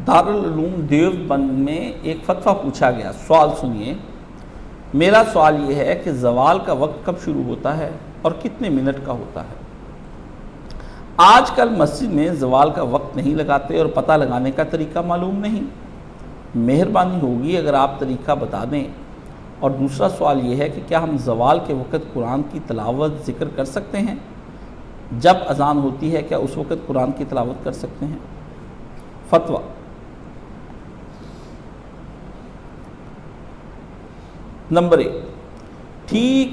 دارالعلوم دیوبند میں ایک فتویٰ پوچھا گیا. سوال سنیے. میرا سوال یہ ہے کہ زوال کا وقت کب شروع ہوتا ہے اور کتنے منٹ کا ہوتا ہے؟ آج کل مسجد میں زوال کا وقت نہیں لگاتے اور پتہ لگانے کا طریقہ معلوم نہیں. مہربانی ہوگی اگر آپ طریقہ بتا دیں. اور دوسرا سوال یہ ہے کہ کیا ہم زوال کے وقت قرآن کی تلاوت ذکر کر سکتے ہیں؟ جب اذان ہوتی ہے کیا اس وقت قرآن کی تلاوت کر سکتے ہیں؟ فتویٰ. نمبر 1، ٹھیک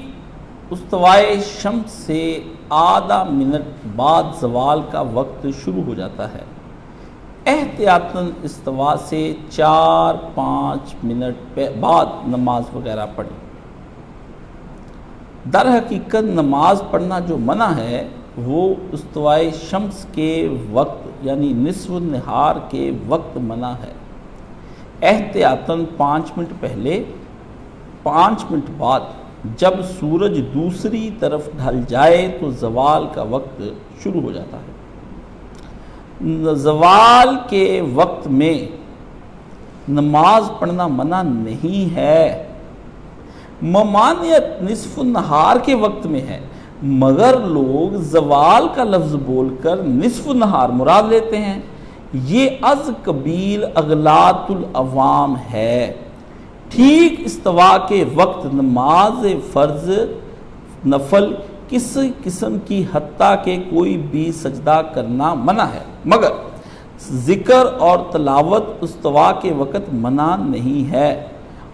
استوائے شمس سے آدھا منٹ بعد زوال کا وقت شروع ہو جاتا ہے. احتیاطاً استوا سے 4-5 منٹ بعد نماز وغیرہ پڑھی. در حقیقت نماز پڑھنا جو منع ہے وہ استوائے شمس کے وقت یعنی نصف النہار کے وقت منع ہے. احتیاطاً 5 منٹ پہلے 5 منٹ بعد جب سورج دوسری طرف ڈھل جائے تو زوال کا وقت شروع ہو جاتا ہے. زوال کے وقت میں نماز پڑھنا منع نہیں ہے. ممانعت نصف النہار کے وقت میں ہے، مگر لوگ زوال کا لفظ بول کر نصف النہار مراد لیتے ہیں. یہ از قبیل اغلاط العوام ہے. ٹھیک استوا کے وقت نماز فرض نفل کسی قسم کی حتیٰ کہ کوئی بھی سجدہ کرنا منع ہے، مگر ذکر اور تلاوت استوا کے وقت منع نہیں ہے.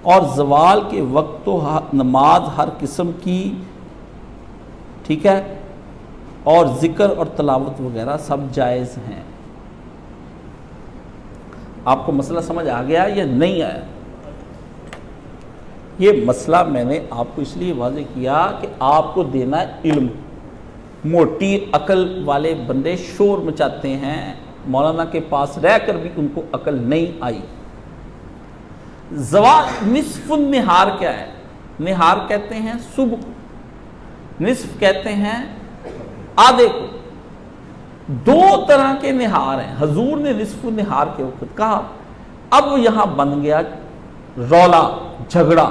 اور زوال کے وقت تو نماز ہر قسم کی ٹھیک ہے اور ذکر اور تلاوت وغیرہ سب جائز ہیں. آپ کو مسئلہ سمجھ آ گیا یا نہیں آیا؟ یہ مسئلہ میں نے آپ کو اس لیے واضح کیا کہ آپ کو دینا علم. موٹی عقل والے بندے شور مچاتے ہیں، مولانا کے پاس رہ کر بھی ان کو عقل نہیں آئی. زوال نصف النہار کیا ہے؟ نہار کہتے ہیں صبح کو، نصف کہتے ہیں آدھے کو. دو طرح کے نہار ہیں. حضور نے نصف النہار کے وقت کہا. اب یہاں بن گیا رولا جھگڑا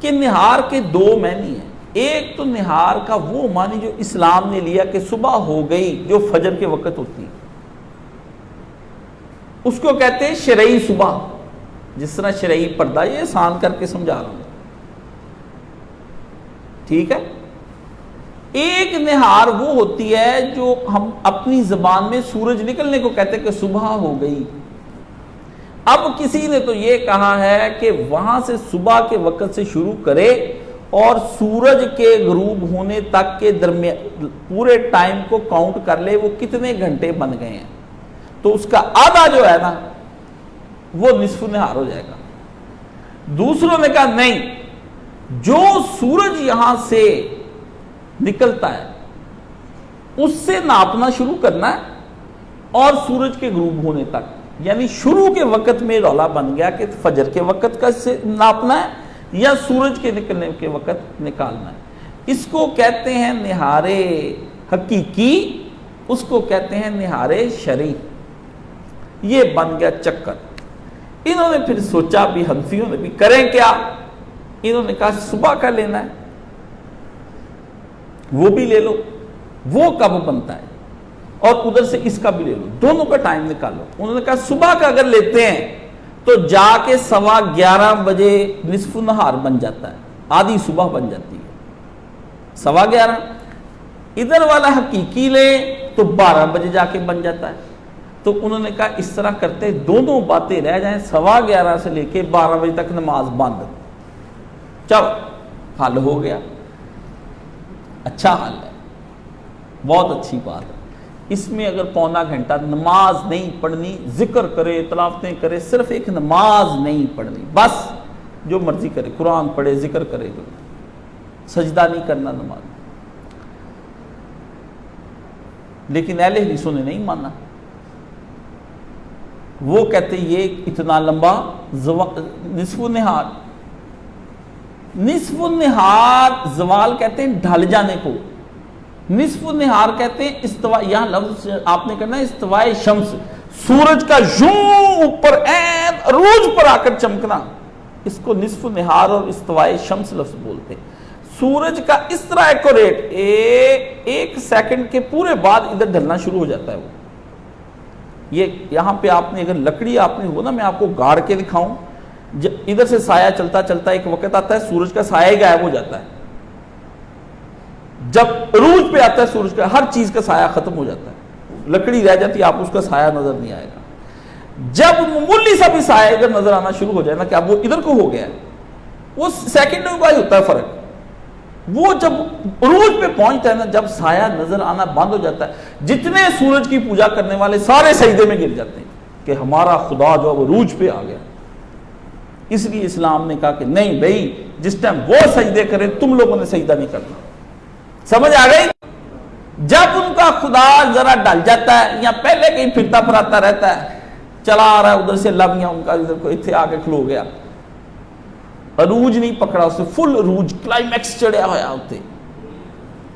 کہ نہار کے دو معنی ہیں. ایک تو نہار کا وہ معنی جو اسلام نے لیا کہ صبح ہو گئی جو فجر کے وقت ہوتی ہے، اس کو کہتے ہیں شرعی صبح. جس طرح شرعی پردہ، یہ آسان کر کے سمجھا رہا ہوں، ٹھیک ہے. ایک نہار وہ ہوتی ہے جو ہم اپنی زبان میں سورج نکلنے کو کہتے ہیں کہ صبح ہو گئی. اب کسی نے تو یہ کہا ہے کہ وہاں سے صبح کے وقت سے شروع کرے اور سورج کے غروب ہونے تک کے درمیان پورے ٹائم کو کاؤنٹ کر لے وہ کتنے گھنٹے بن گئے ہیں، تو اس کا آدھا جو ہے نا وہ نصف نہار ہو جائے گا. دوسروں نے کہا نہیں، جو سورج یہاں سے نکلتا ہے اس سے ناپنا شروع کرنا ہے اور سورج کے غروب ہونے تک، یعنی شروع کے وقت میں رولا بن گیا کہ فجر کے وقت کا سے ناپنا ہے یا سورج کے نکلنے کے وقت نکالنا ہے. اس کو کہتے ہیں نہار حقیقی، اس کو کہتے ہیں نہار شرعی. یہ بن گیا چکر. انہوں نے پھر سوچا بھی، حنفیوں نے بھی کریں کیا، انہوں نے کہا صبح کا لینا ہے، وہ بھی لے لو. وہ کب بنتا ہے اور ادھر سے اس کا بھی لے لو، دونوں کا ٹائم نکالو. انہوں نے کہا صبح کا اگر لیتے ہیں تو جا کے 11:15 بجے نصف النہار بن جاتا ہے، آدھی صبح بن جاتی ہے 11:15. ادھر والا حقیقی لے تو 12 بجے جا کے بن جاتا ہے. تو انہوں نے کہا اس طرح کرتے دونوں باتیں رہ جائیں، 11:15 سے لے کے 12 بجے تک نماز بند. چلو حل ہو گیا. اچھا حل ہے، بہت اچھی بات ہے. اس میں اگر پونا گھنٹہ نماز نہیں پڑھنی، ذکر کرے، تلاوتیں کرے، صرف ایک نماز نہیں پڑھنی، بس جو مرضی کرے، قرآن پڑھے، ذکر کرے، سجدہ نہیں کرنا نماز. لیکن اہل حدیثوں نے نہیں مانا. وہ کہتے یہ اتنا لمبا نصف النہار. نصف النہار زوال کہتے ہیں ڈھل جانے کو، نصف النہار کہتے ہیں استوا. یہاں لفظ آپ نے کرنا ہے استوائے شمس، سورج کا یوں اوپر عین عروج پر آ کر چمکنا، اس کو نصف نہار اور استوائے شمس لفظ بولتے ہیں۔ سورج کا اس طرح ایکوریٹ ایک سیکنڈ کے پورے بعد ادھر ڈھلنا شروع ہو جاتا ہے۔ وہ یہ یہاں پہ آپ نے اگر لکڑی آپ نے ہو نا، میں آپ کو گاڑ کے دکھاؤں، ادھر سے سایہ چلتا چلتا ایک وقت آتا ہے سورج کا سایہ ہی غائب ہو جاتا ہے۔ جب عروج پہ آتا ہے سورج کا، ہر چیز کا سایہ ختم ہو جاتا ہے، لکڑی رہ جاتی ہے، آپ اس کا سایہ نظر نہیں آئے گا۔ جب معمولی سا بھی سایہ ادھر نظر آنا شروع ہو جائے نا کہ اب وہ ادھر کو ہو گیا ہے، وہ سیکنڈوں کا ہی ہوتا ہے فرق۔ وہ جب عروج پہ پہنچتا ہے نا، جب سایہ نظر آنا بند ہو جاتا ہے، جتنے سورج کی پوجا کرنے والے سارے سجدے میں گر جاتے ہیں کہ ہمارا خدا جو اب عروج پہ آ گیا۔ اس لیے اسلام نے کہا کہ نہیں بھائی، جس ٹائم وہ سجدے کرے تم لوگوں نے سجدہ نہیں کرنا۔ سمجھ آ گئی؟ جب ان کا خدا ذرا ڈل جاتا ہے یا پہلے کہیں پھرتا پھراتا رہتا ہے، چلا آ رہا ہے ادھر سے لمیا ان کا ادھر کو اتنے آ کے کھلو گیا، عروج نہیں پکڑا اسے، فل عروج کلائمیکس چڑھیا ہوا ہوتے،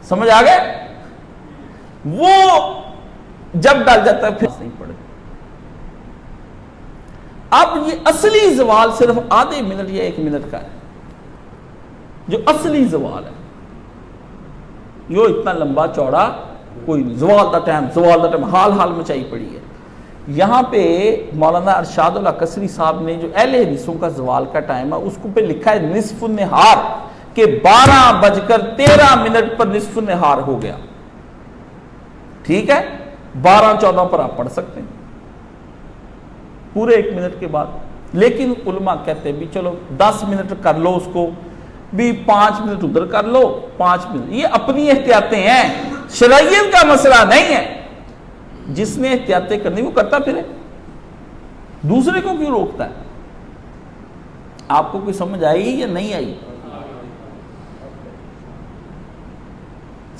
سمجھ آ گئے؟ وہ جب ڈال جاتا ہے پھر نہیں پڑے۔ اب یہ اصلی زوال صرف آدھے منٹ یا 1 منٹ کا ہے، جو اصلی زوال ہے، یہ اتنا لمبا چوڑا کوئی نہیں۔ زوال دا ٹائم حال حال مچائی پڑی ہے۔ یہاں پہ مولانا ارشاد اللہ قصری صاحب نے جو اہل حدیثوں کا زوال کا ٹائم ہے اس کو پہ لکھا ہے نصف النہار، کہ 12:13 پر نصف النہار ہو گیا۔ ٹھیک ہے، 12-14 پر آپ پڑھ سکتے ہیں پورے 1 منٹ کے بعد۔ لیکن علماء کہتے ہیں بھی چلو 10 منٹ کر لو، اس کو بھی 5 منٹ ادھر کر لو، 5 منٹ، یہ اپنی احتیاطیں ہیں، شرعیت کا مسئلہ نہیں ہے۔ جس نے احتیاطیں کرنی وہ کرتا پھرے، دوسرے کو کیوں روکتا ہے؟ آپ کو کوئی سمجھ آئی یا نہیں آئی؟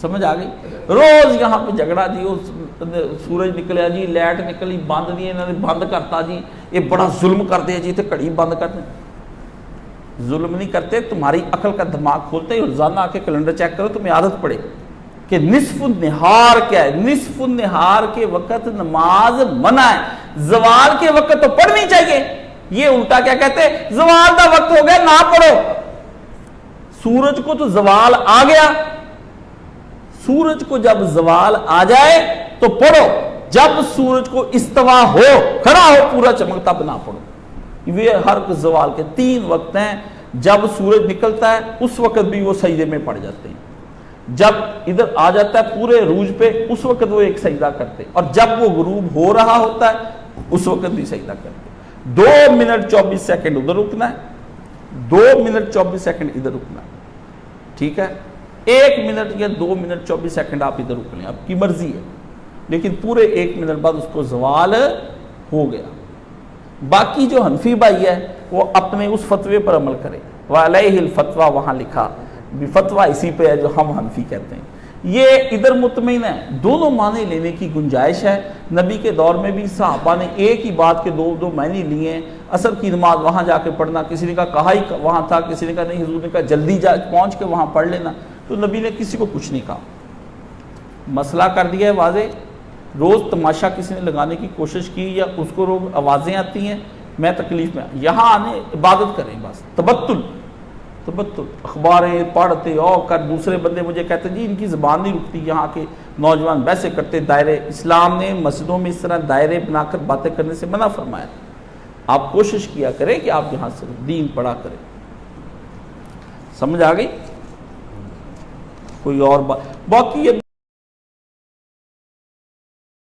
سمجھ آ گئی؟ روز یہاں پہ جھگڑا جی، سورج نکلیا جی، لائٹ نکلی، بند نہیں، انہوں نے بند کرتا جی، یہ بڑا ظلم کر دیا جی، تو گھڑی بند کر دیں۔ ظلم نہیں کرتے، تمہاری عقل کا دماغ کھولتے ہیں، روزانہ آ کے کیلنڈر چیک کرو، تمہیں عادت پڑے کہ نصف النہار کیا ہے۔ نصف النہار کے وقت نماز منع ہے، زوال کے وقت تو پڑھنی چاہیے۔ یہ الٹا کیا کہتے ہیں، زوال کا وقت ہو گیا نہ پڑھو۔ سورج کو تو زوال آ گیا، سورج کو جب زوال آ جائے تو پڑھو، جب سورج کو استوا ہو، کھڑا ہو پورا چمکتا، نہ پڑھو۔ یہ ہر زوال کے 3 وقت ہیں۔ جب سورج نکلتا ہے اس وقت بھی وہ سجدے میں پڑ جاتے ہیں، جب ادھر آ جاتا ہے پورے عروج پہ اس وقت وہ ایک سجدہ کرتے، اور جب وہ غروب ہو رہا ہوتا ہے اس وقت بھی سجدہ کرتے۔ 2 منٹ 24 سیکنڈ ادھر رکنا ہے، 2 منٹ 24 سیکنڈ ادھر رکنا ہے، ٹھیک ہے؟ 1 منٹ یا 2 منٹ 24 سیکنڈ آپ ادھر رک لیں، آپ کی مرضی ہے، لیکن پورے 1 منٹ بعد اس کو زوال ہو گیا۔ باقی جو حنفی بھائی ہے وہ اپنے اس فتوے پر عمل کرے، وعلیہ الفتویٰ، وہاں لکھا فتویٰ اسی پہ ہے جو ہم حنفی کہتے ہیں۔ یہ ادھر مطمئن ہے، دونوں معنی لینے کی گنجائش ہے۔ نبی کے دور میں بھی صحابہ نے ایک ہی بات کے دو معنی لیے ہیں۔ عصر کی نماز وہاں جا کے پڑھنا، کسی نے کہا ہی وہاں تھا، کسی نے کہا نہیں، حضور نے کہا جلدی پہنچ کے وہاں پڑھ لینا، تو نبی نے کسی کو کچھ نہیں کہا، مسئلہ کر دیا ہے واضح۔ روز تماشا کسی نے لگانے کی کوشش کی یا اس کو روز آوازیں آتی ہیں، میں تکلیف میں، یہاں آنے عبادت کریں، بس تبتل اخباریں پڑھتے اور کر، دوسرے بندے مجھے کہتے ہیں جی ان کی زبان نہیں رکتی، یہاں کے نوجوان ویسے کرتے دائرے۔ اسلام نے مسجدوں میں اس طرح دائرے بنا کر باتیں کرنے سے منع فرمایا۔ آپ کوشش کیا کریں کہ آپ یہاں سے دین پڑھا کریں۔ سمجھ آ گئی؟ کوئی اور بات باقی